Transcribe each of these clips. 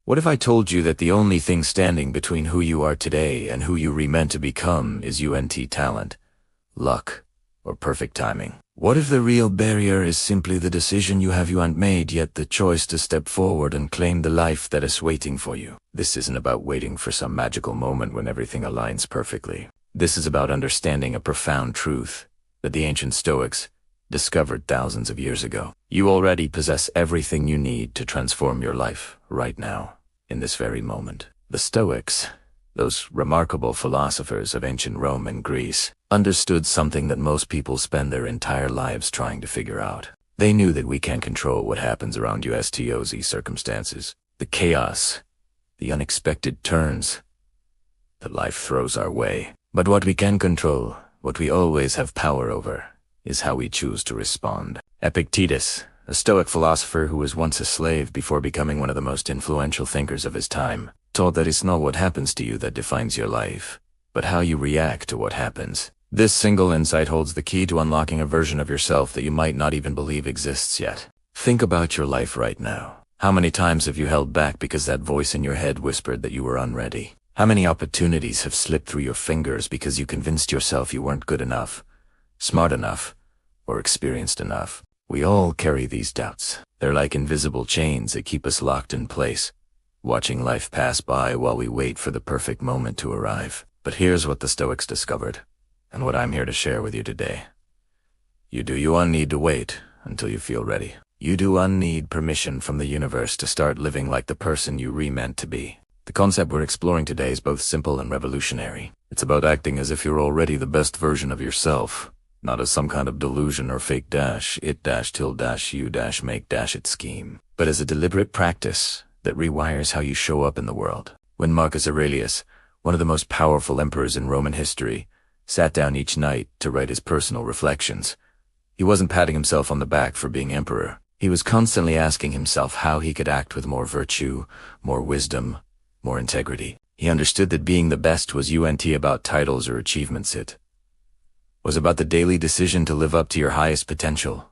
What if I told you that the only thing standing between who you are today and who you were meant to become is talent, luck, or perfect timing? What if the real barrier is simply the decision you haven't made yet, the choice to step forward and claim the life that is waiting for you? This isn't about waiting for some magical moment when everything aligns perfectly. This is about understanding a profound truth that the ancient Stoics discovered thousands of years ago. You already possess everything you need to transform your life right now, in this very moment. The Stoics, those remarkable philosophers of ancient Rome and Greece, understood something that most people spend their entire lives trying to figure out. They knew that we can't control what happens around us, these circumstances, the chaos, the unexpected turns that life throws our way. But what we can control, what we always have power over, is how we choose to respond. Epictetus, a Stoic philosopher who was once a slave before becoming one of the most influential thinkers of his time, taught that it's not what happens to you that defines your life, but how you react to what happens. This single insight holds the key to unlocking a version of yourself that you might not even believe exists yet. Think about your life right now. How many times have you held back because that voice in your head whispered that you were unready? How many opportunities have slipped through your fingers because you convinced yourself you weren't good enough, smart enough, or experienced enough? We all carry these doubts. They're like invisible chains that keep us locked in place, watching life pass by while we wait for the perfect moment to arrive. But here's what the Stoics discovered, and what I'm here to share with you today. You need to wait until you feel ready. You need permission from the universe to start living like the person you meant to be. The concept we're exploring today is both simple and revolutionary. It's about acting as if you're already the best version of yourself, not as some kind of delusion or fake it-you-make-it scheme, but as a deliberate practice that rewires how you show up in the world. When Marcus Aurelius, one of the most powerful emperors in Roman history, sat down each night to write his personal reflections, he wasn't patting himself on the back for being emperor. He was constantly asking himself how he could act with more virtue, more wisdom, more integrity. He understood that being the best was about titles or achievements. It was about the daily decision to live up to your highest potential,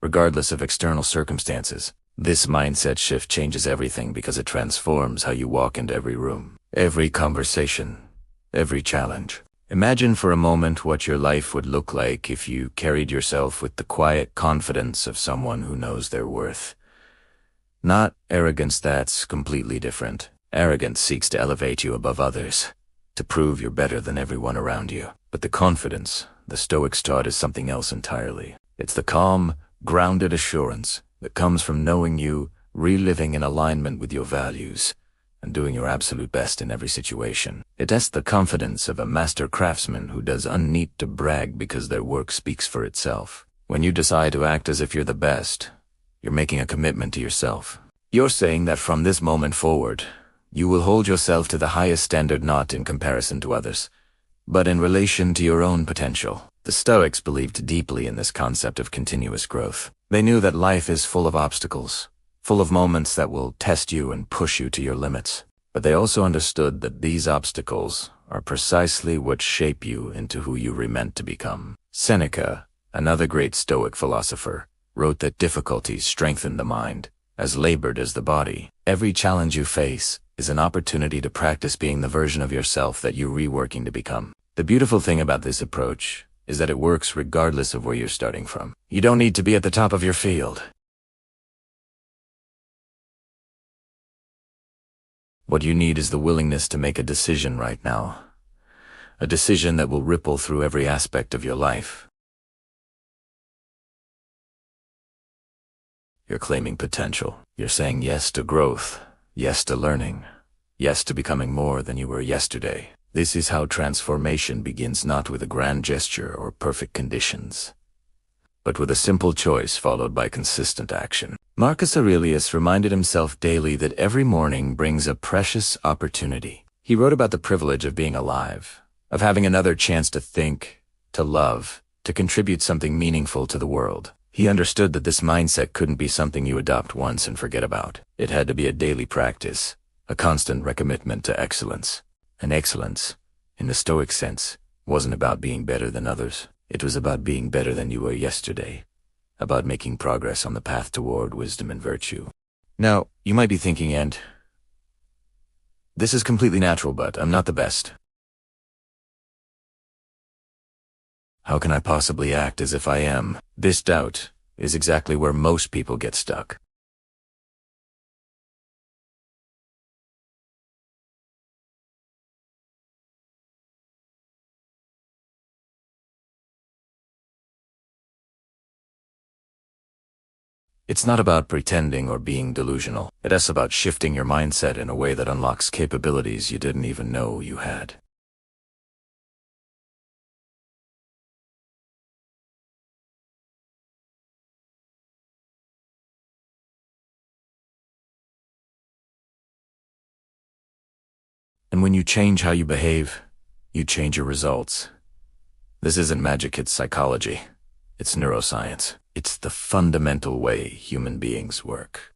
regardless of external circumstances. This mindset shift changes everything because it transforms how you walk into every room, every conversation, every challenge. Imagine for a moment what your life would look like if you carried yourself with the quiet confidence of someone who knows their worth. Not arrogance, that's completely different. Arrogance seeks to elevate you above others, to prove you're better than everyone around you. But the confidence the Stoics taught is something else entirely. It's the calm, grounded assurance that comes from knowing you, reliving in alignment with your values, and doing your absolute best in every situation. It has the confidence of a master craftsman who doesn't need to brag because their work speaks for itself. When you decide to act as if you're the best, you're making a commitment to yourself. You're saying that from this moment forward, you will hold yourself to the highest standard, not in comparison to others, but in relation to your own potential. The Stoics believed deeply in this concept of continuous growth. They knew that life is full of obstacles, full of moments that will test you and push you to your limits. But they also understood that these obstacles are precisely what shape you into who you were meant to become. Seneca, another great Stoic philosopher, wrote that difficulties strengthen the mind, as labor does the body. Every challenge you face is an opportunity to practice being the version of yourself that you're reworking to become. The beautiful thing about this approach is that it works regardless of where you're starting from. You don't need to be at the top of your field. What you need is the willingness to make a decision right now. A decision that will ripple through every aspect of your life. You're claiming potential. You're saying yes to growth, yes to learning, yes to becoming more than you were yesterday. This is how transformation begins, not with a grand gesture or perfect conditions, but with a simple choice followed by consistent action. Marcus Aurelius reminded himself daily that every morning brings a precious opportunity. He wrote about the privilege of being alive, of having another chance to think, to love, to contribute something meaningful to the world. He understood that this mindset couldn't be something you adopt once and forget about. It had to be a daily practice, a constant recommitment to excellence. And excellence, in the Stoic sense, wasn't about being better than others. It was about being better than you were yesterday, about making progress on the path toward wisdom and virtue. Now, you might be thinking, and This is completely natural, but I'm not the best. How can I possibly act as if I am? This doubt is exactly where most people get stuck. It's not about pretending or being delusional. It is about shifting your mindset in a way that unlocks capabilities you didn't even know you had. And when you change how you behave, you change your results. This isn't magic, it's psychology. It's neuroscience. It's the fundamental way human beings work.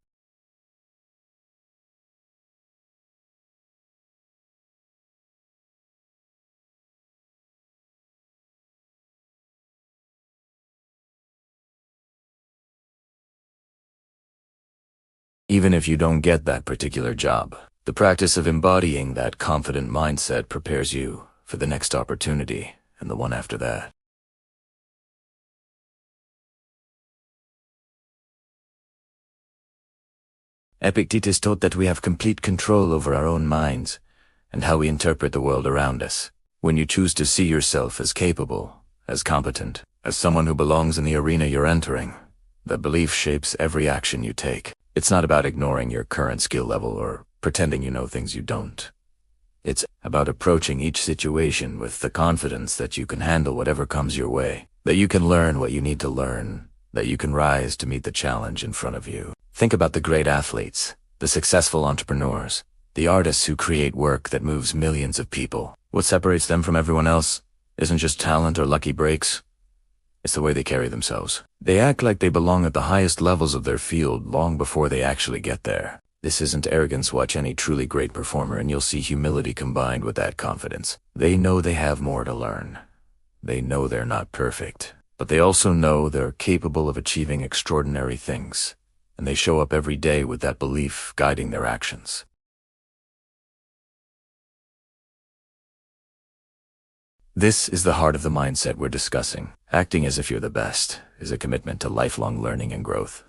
Even if you don't get that particular job, the practice of embodying that confident mindset prepares you for the next opportunity and the one after that. Epictetus taught that we have complete control over our own minds and how we interpret the world around us. When you choose to see yourself as capable, as competent, as someone who belongs in the arena you're entering, that belief shapes every action you take. It's not about ignoring your current skill level or pretending you know things you don't. It's about approaching each situation with the confidence that you can handle whatever comes your way, that you can learn what you need to learn, that you can rise to meet the challenge in front of you. Think about the great athletes, the successful entrepreneurs, the artists who create work that moves millions of people. What separates them from everyone else isn't just talent or lucky breaks. It's the way they carry themselves. They act like they belong at the highest levels of their field long before they actually get there. This isn't arrogance. Watch any truly great performer and you'll see humility combined with that confidence. They know they have more to learn. They know they're not perfect, but they also know they're capable of achieving extraordinary things, and they show up every day with that belief guiding their actions. This is the heart of the mindset we're discussing. Acting as if you're the best is a commitment to lifelong learning and growth.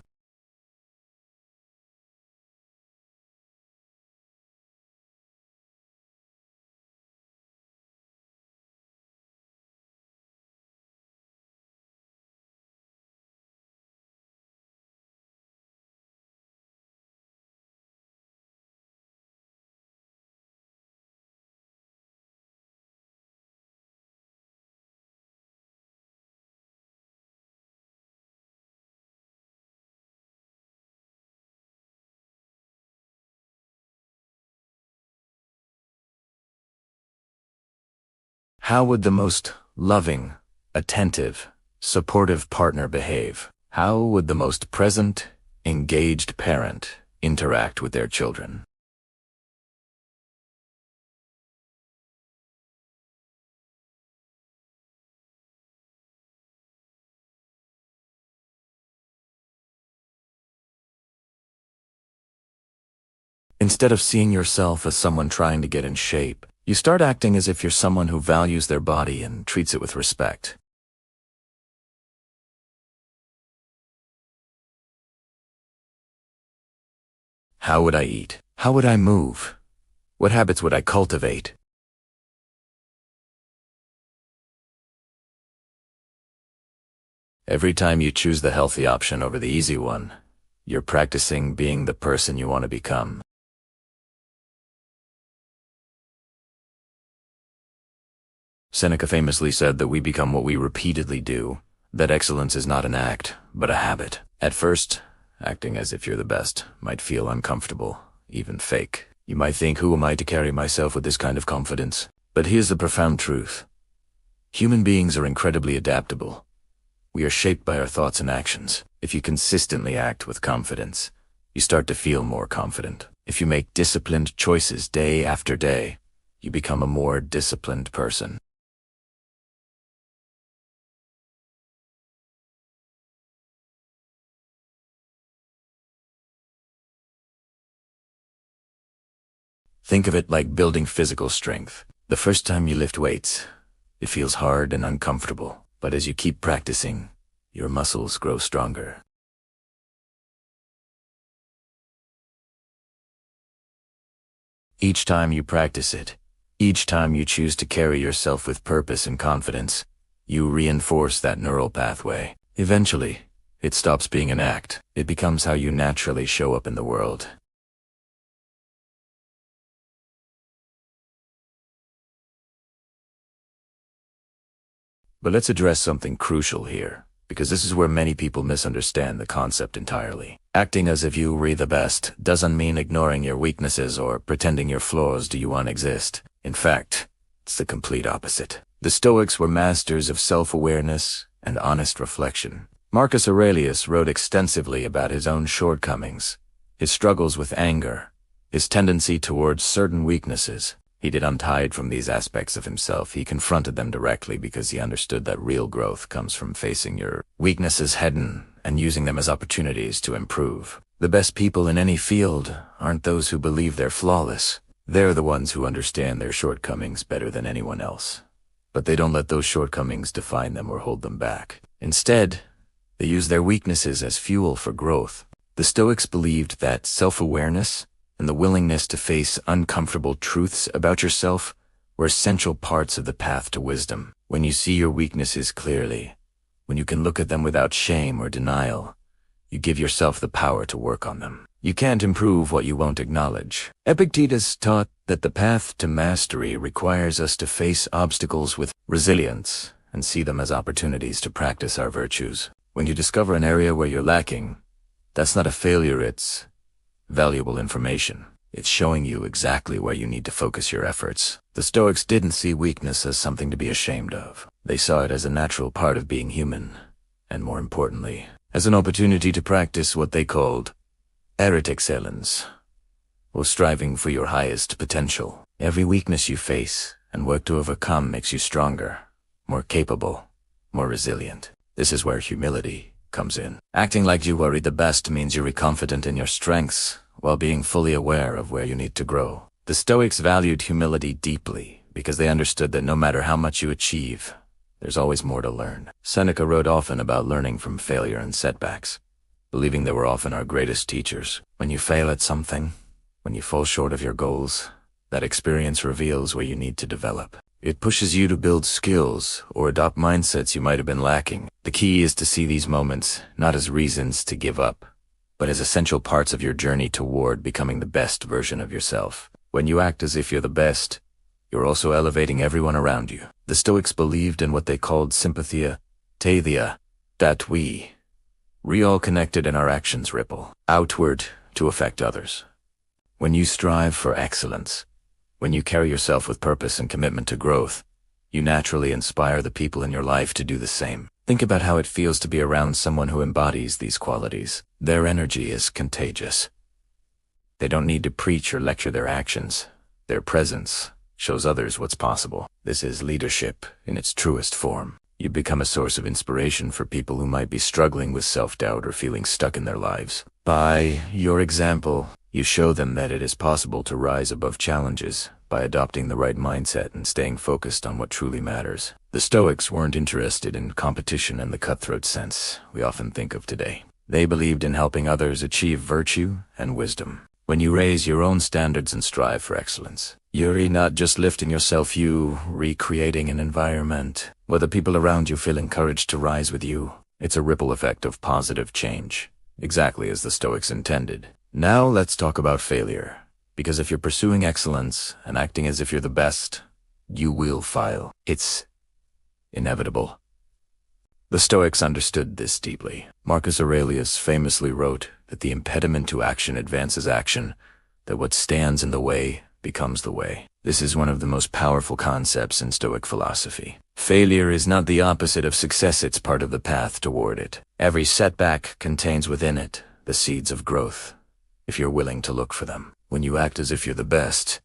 How would the most loving, attentive, supportive partner behave? How would the most present, engaged parent interact with their children? Instead of seeing yourself as someone trying to get in shape, you start acting as if you're someone who values their body and treats it with respect. How would I eat? How would I move? What habits would I cultivate? Every time you choose the healthy option over the easy one, you're practicing being the person you want to become. Seneca famously said that we become what we repeatedly do, that excellence is not an act, but a habit. At first, acting as if you're the best might feel uncomfortable, even fake. You might think, who am I to carry myself with this kind of confidence? But here's the profound truth. Human beings are incredibly adaptable. We are shaped by our thoughts and actions. If you consistently act with confidence, you start to feel more confident. If you make disciplined choices day after day, you become a more disciplined person. Think of it like building physical strength. The first time you lift weights, it feels hard and uncomfortable, but as you keep practicing, your muscles grow stronger. Each time you practice it, each time you choose to carry yourself with purpose and confidence, you reinforce that neural pathway. Eventually, it stops being an act. It becomes how you naturally show up in the world. But let's address something crucial here, because this is where many people misunderstand the concept entirely. Acting as if you were the best doesn't mean ignoring your weaknesses or pretending your flaws do you exist. In fact, it's the complete opposite. The Stoics were masters of self-awareness and honest reflection. Marcus Aurelius wrote extensively about his own shortcomings, his struggles with anger, his tendency towards certain weaknesses. He didn't hide from these aspects of himself. He confronted them directly because he understood that real growth comes from facing your weaknesses head-on and using them as opportunities to improve. The best people in any field aren't those who believe they're flawless. They're the ones who understand their shortcomings better than anyone else. But they don't let those shortcomings define them or hold them back. Instead, they use their weaknesses as fuel for growth. The Stoics believed that self-awareness and the willingness to face uncomfortable truths about yourself were essential parts of the path to wisdom. When you see your weaknesses clearly, when you can look at them without shame or denial, you give yourself the power to work on them. You can't improve what you won't acknowledge. Epictetus taught that the path to mastery requires us to face obstacles with resilience and see them as opportunities to practice our virtues. When you discover an area where you're lacking, that's not a failure, it's valuable information. It's showing you exactly where you need to focus your efforts. The Stoics didn't see weakness as something to be ashamed of. They saw it as a natural part of being human, and more importantly, as an opportunity to practice what they called erit excellens, or striving for your highest potential. Every weakness you face and work to overcome makes you stronger, more capable, more resilient. This is where humility comes in. Acting like you are the best means you're confident in your strengths, while being fully aware of where you need to grow. The Stoics valued humility deeply because they understood that no matter how much you achieve, there's always more to learn. Seneca wrote often about learning from failure and setbacks, believing they were often our greatest teachers. When you fail at something, when you fall short of your goals, that experience reveals where you need to develop. It pushes you to build skills or adopt mindsets you might have been lacking. The key is to see these moments not as reasons to give up, but as essential parts of your journey toward becoming the best version of yourself. When you act as if you're the best, you're also elevating everyone around you. The Stoics believed in what they called sympathia, taithia, that we all connected and our actions ripple outward to affect others. When you strive for excellence, when you carry yourself with purpose and commitment to growth, you naturally inspire the people in your life to do the same. Think about how it feels to be around someone who embodies these qualities. Their energy is contagious. They don't need to preach or lecture their actions. Their presence shows others what's possible. This is leadership in its truest form. You become a source of inspiration for people who might be struggling with self-doubt or feeling stuck in their lives. By your example, you show them that it is possible to rise above challenges by adopting the right mindset and staying focused on what truly matters. The Stoics weren't interested in competition in the cutthroat sense we often think of today. They believed in helping others achieve virtue and wisdom. When you raise your own standards and strive for excellence, you're not just lifting yourself, you recreating an environment where the people around you feel encouraged to rise with you. It's a ripple effect of positive change, exactly as the Stoics intended. Now let's talk about failure, because if you're pursuing excellence and acting as if you're the best, you will fail. It's inevitable. The Stoics understood this deeply. Marcus Aurelius famously wrote that the impediment to action advances action, that what stands in the way becomes the way. This is one of the most powerful concepts in Stoic philosophy. Failure is not the opposite of success, it's part of the path toward it. Every setback contains within it the seeds of growth, if you're willing to look for them. When you act as if you're the best,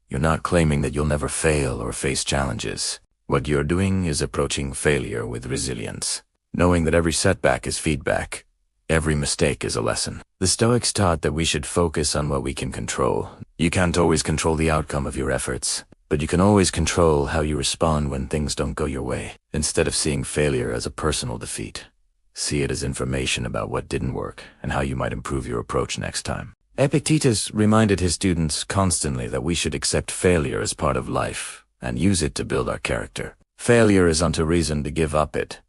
you're not claiming that you'll never fail or face challenges. What you're doing is approaching failure with resilience, knowing that every setback is feedback, every mistake is a lesson. The Stoics taught that we should focus on what we can control, You can't always control the outcome of your efforts, but you can always control how you respond when things don't go your way. Instead of seeing failure as a personal defeat, see it as information about what didn't work and how you might improve your approach next time. Epictetus reminded his students constantly that we should accept failure as part of life and use it to build our character. Failure isn't a reason to give up it.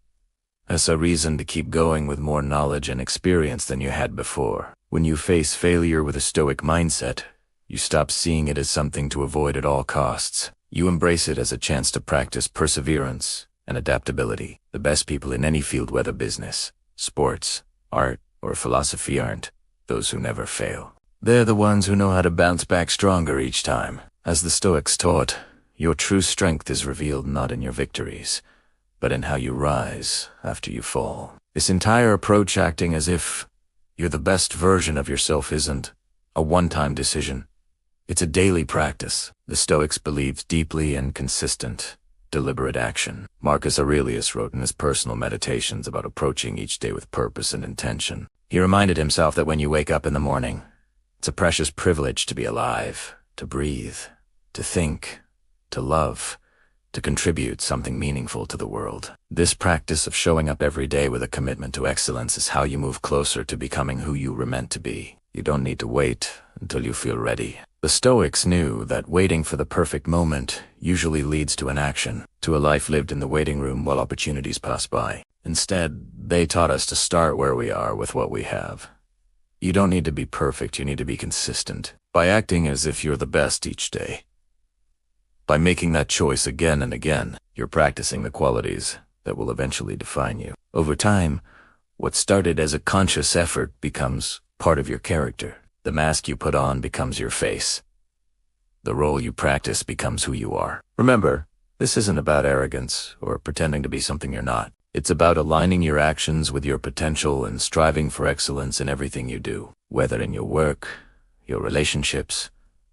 It's a reason to keep going with more knowledge and experience than you had before. When you face failure with a Stoic mindset, you stop seeing it as something to avoid at all costs. You embrace it as a chance to practice perseverance and adaptability. The best people in any field, whether business, sports, art, or philosophy, aren't those who never fail. They're the ones who know how to bounce back stronger each time. As the Stoics taught, your true strength is revealed not in your victories, but in how you rise after you fall. This entire approach, acting as if you're the best version of yourself, isn't a one-time decision. It's a daily practice. The Stoics believed deeply in consistent, deliberate action. Marcus Aurelius wrote in his personal meditations about approaching each day with purpose and intention. He reminded himself that when you wake up in the morning, it's a precious privilege to be alive, to breathe, to think, to love, to contribute something meaningful to the world. This practice of showing up every day with a commitment to excellence is how you move closer to becoming who you were meant to be. You don't need to wait until you feel ready. The Stoics knew that waiting for the perfect moment usually leads to inaction, to a life lived in the waiting room while opportunities pass by. Instead, they taught us to start where we are with what we have. You don't need to be perfect, you need to be consistent. By acting as if you're the best each day, by making that choice again and again, you're practicing the qualities that will eventually define you. Over time, what started as a conscious effort becomes part of your character. The mask you put on becomes your face. The role you practice becomes who you are. Remember, this isn't about arrogance or pretending to be something you're not. It's about aligning your actions with your potential and striving for excellence in everything you do, whether in your work, your relationships,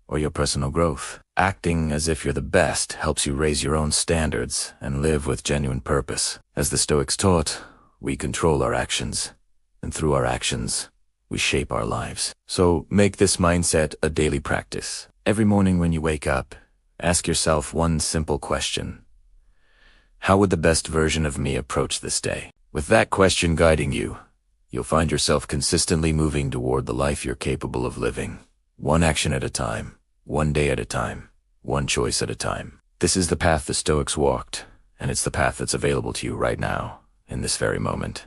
or your personal growth. Acting as if you're the best helps you raise your own standards and live with genuine purpose. As the Stoics taught, we control our actions, and through our actions, we shape our lives. So make this mindset a daily practice. Every morning when you wake up, ask yourself one simple question. How would the best version of me approach this day? With that question guiding you, you'll find yourself consistently moving toward the life you're capable of living. One action at a time, one day at a time, one choice at a time. This is the path the Stoics walked, and it's the path that's available to you right now, in this very moment.